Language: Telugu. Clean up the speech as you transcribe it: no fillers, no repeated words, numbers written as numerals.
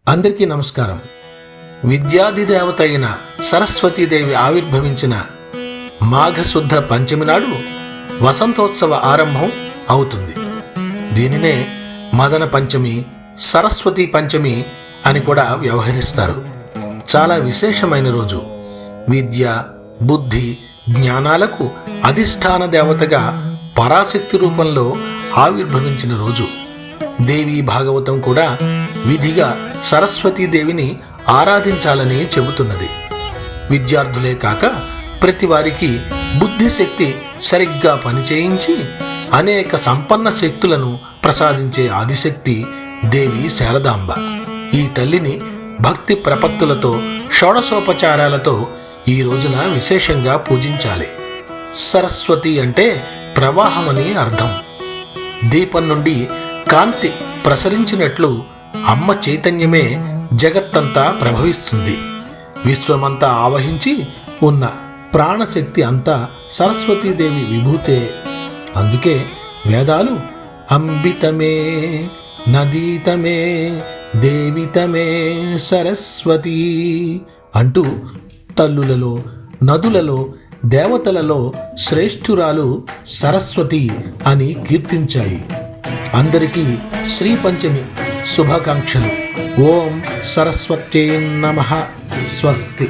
అందరికీ నమస్కారం. విద్యాధిదేవత అయిన సరస్వతీదేవి ఆవిర్భవించిన మాఘశుద్ధ పంచమి నాడు వసంతోత్సవ ఆరంభం అవుతుంది. దీనినే మదన పంచమి, సరస్వతీ పంచమి అని కూడా వ్యవహరిస్తారు. చాలా విశేషమైన రోజు. విద్య, బుద్ధి, జ్ఞానాలకు అధిష్టాన దేవతగా పరాశక్తి రూపంలో ఆవిర్భవించిన రోజు. దేవీ భాగవతం కూడా విధిగా సరస్వతీదేవిని ఆరాధించాలని చెబుతున్నది. విద్యార్థులే కాక ప్రతి వారికి బుద్ధిశక్తి సరిగ్గా పనిచేయించి అనేక సంపన్న శక్తులను ప్రసాదించే ఆదిశక్తి దేవి శారదాంబ. ఈ తల్లిని భక్తి ప్రపత్తులతో, షోడశోపచారాలతో ఈ రోజున విశేషంగా పూజించాలి. సరస్వతి అంటే ప్రవాహమని అర్థం. దీపం నుండి కాంతి ప్రసరించినట్లు అమ్మ చైతన్యమే జగత్తంతా ప్రభవిస్తుంది. విశ్వమంతా ఆవహించి ఉన్న ప్రాణశక్తి అంతా సరస్వతీదేవి విభూతే. అందుకే వేదాలు అంబితమే, నదీతమే, దేవితమే సరస్వతి అంటూ తల్లులలో, నదులలో, దేవతలలో శ్రేష్ఠురాలు సరస్వతి అని కీర్తించాయి. అందరికీ శ్రీ పంచమి శుభాకాంక్షలు. ఓం సరస్వత్యై నమః. స్వస్తి.